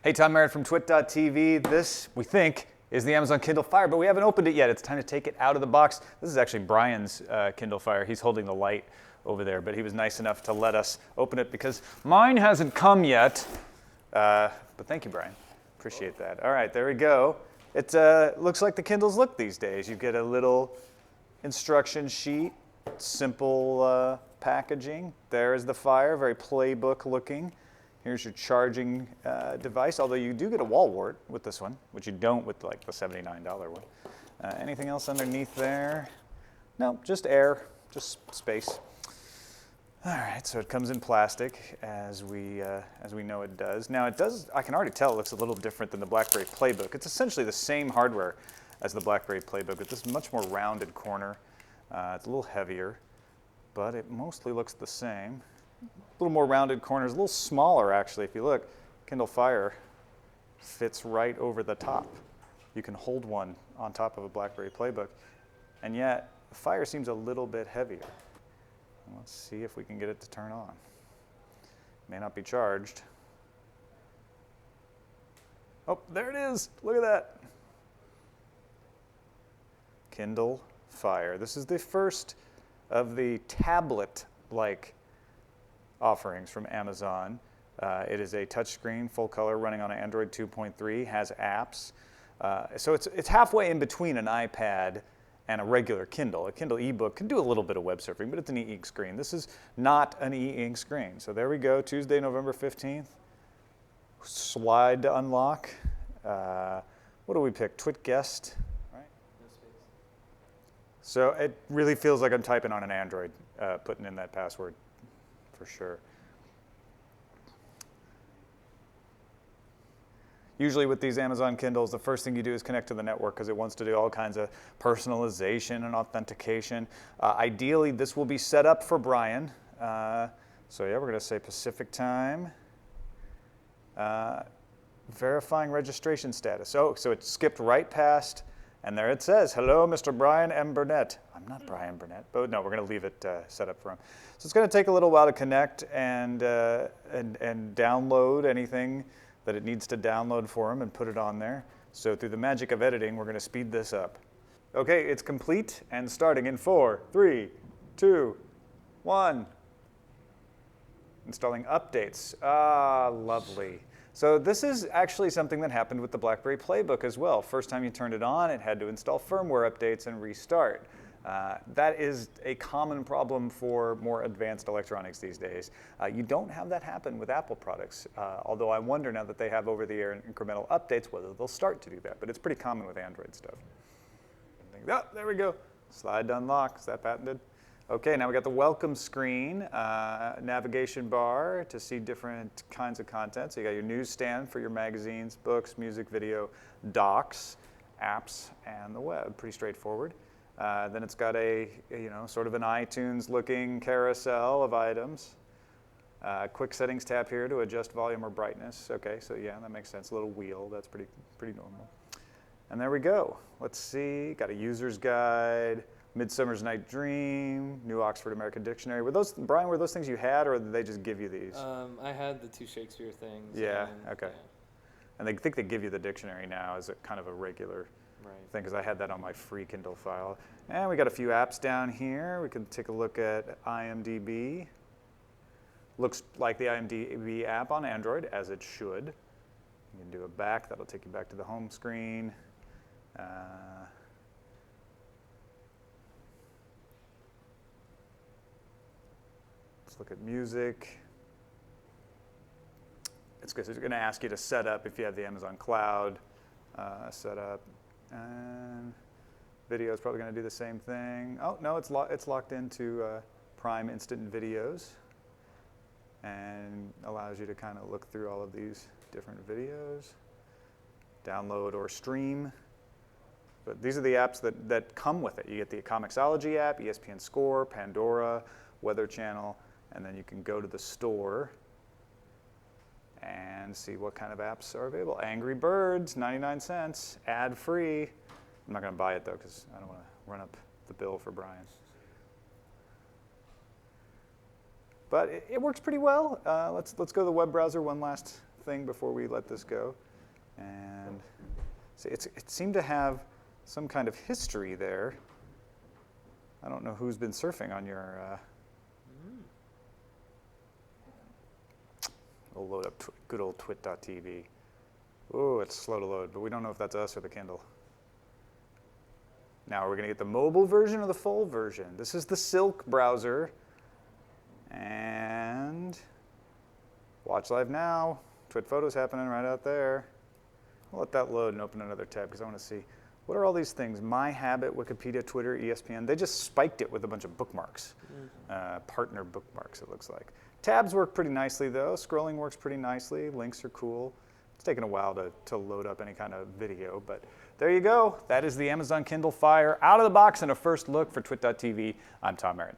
Hey, Tom Merritt from TWiT.tv. This, we think, is the Amazon Kindle Fire, but we haven't opened it yet. It's time to take it out of the box. This is actually Brian's Kindle Fire. He's holding the light over there, but he was nice enough to let us open it because mine hasn't come yet. But thank you, Brian. Appreciate that. All right, there we go. It looks like the Kindles look these days. You get a little instruction sheet, simple packaging. There is the Fire, very playbook looking. Here's your charging device, although you do get a wall wart with this one, which you don't with like the $79 one. Anything else underneath there? No, just air, just space. All right, so it comes in plastic as we know it does. Now it does, I can already tell it looks a little different than the BlackBerry Playbook. It's essentially the same hardware as the BlackBerry Playbook, but this is much more rounded corner. It's a little heavier, but it mostly looks the same. A little more rounded corners, a little smaller actually. If you look, Kindle Fire fits right over the top. You can hold one on top of a BlackBerry Playbook, and yet the Fire seems a little bit heavier. Let's see if we can get it to turn on. May not be charged. Oh, there it is. Look at that. Kindle Fire. This is the first of the tablet-like offerings from Amazon. It is a touchscreen, full color, running on Android 2.3, has apps. So it's halfway in between an iPad and a regular Kindle. A Kindle ebook can do a little bit of web surfing, but it's an e-ink screen. This is not an e-ink screen. So there we go, Tuesday, November 15th. Slide to unlock. What do we pick? TWiT guest, right? No space. So it really feels like I'm typing on an Android, putting in that password. For sure. Usually with these Amazon Kindles, the first thing you do is connect to the network because it wants to do all kinds of personalization and authentication. Ideally, this will be set up for Brian. So yeah, we're going to say Pacific time. Verifying registration status. Oh, so it skipped right past, and there it says, hello, Mr. Brian M. Burnett. I'm not Brian Burnett, but no, we're going to leave it set up for him. So it's going to take a little while to connect and download anything that it needs to download for him and put it on there. So through the magic of editing, we're going to speed this up. Okay, it's complete and starting in 4, 3, 2, 1. Installing updates. Ah, lovely. So this is actually something that happened with the BlackBerry Playbook as well. First time you turned it on, it had to install firmware updates and restart. That is a common problem for more advanced electronics these days. You don't have that happen with Apple products, although I wonder now that they have over-the-air incremental updates whether they'll start to do that, but it's pretty common with Android stuff. Oh, there we go. Slide to unlock. Is that patented? Okay, now we got the welcome screen, navigation bar to see different kinds of content. So you got your newsstand for your magazines, books, music, video, docs, apps, and the web. Pretty straightforward. Then it's got a sort of an iTunes-looking carousel of items. Quick settings tab here to adjust volume or brightness. Okay, so yeah, that makes sense. A little wheel. That's pretty normal. And there we go. Let's see. Got a user's guide. Midsummer's Night Dream, New Oxford American Dictionary. Were those, Brian, were those things you had, or did they just give you these? I had the 2 Shakespeare things. Yeah, and, okay. Yeah. And they think they give you the dictionary now as a kind of a regular thing, because I had that on my free Kindle file. And we got a few apps down here. We can take a look at IMDb. Looks like the IMDb app on Android, as it should. You can do a back. That'll take you back to the home screen. Look at music. It's going to ask you to set up if you have the Amazon Cloud set up. And video is probably going to do the same thing. Oh, no, it's locked into Prime Instant Videos and allows you to kind of look through all of these different videos, download or stream. But these are the apps that come with it. You get the Comixology app, ESPN Score, Pandora, Weather Channel, and then you can go to the store and see what kind of apps are available. Angry Birds, 99 cents, ad-free. I'm not going to buy it, though, because I don't want to run up the bill for Brian. But it works pretty well. Let's go to the web browser one last thing before we let this go. And see, it seemed to have some kind of history there. I don't know who's been surfing on your. We'll load up good old TWiT.tv. Oh, it's slow to load, but we don't know if that's us or the Kindle. Now we're going to get the mobile version or the full version. This is the Silk browser. And watch live now. TWiT photos happening right out there. I'll let that load and open another tab because I want to see what are all these things. My Habit, Wikipedia, Twitter, ESPN. They just spiked it with a bunch of bookmarks, partner bookmarks it looks like. Tabs work pretty nicely though. Scrolling works pretty nicely. Links are cool. It's taken a while to load up any kind of video, but there you go. That is the Amazon Kindle Fire out of the box and a first look for TWiT.tv. I'm Tom Merritt.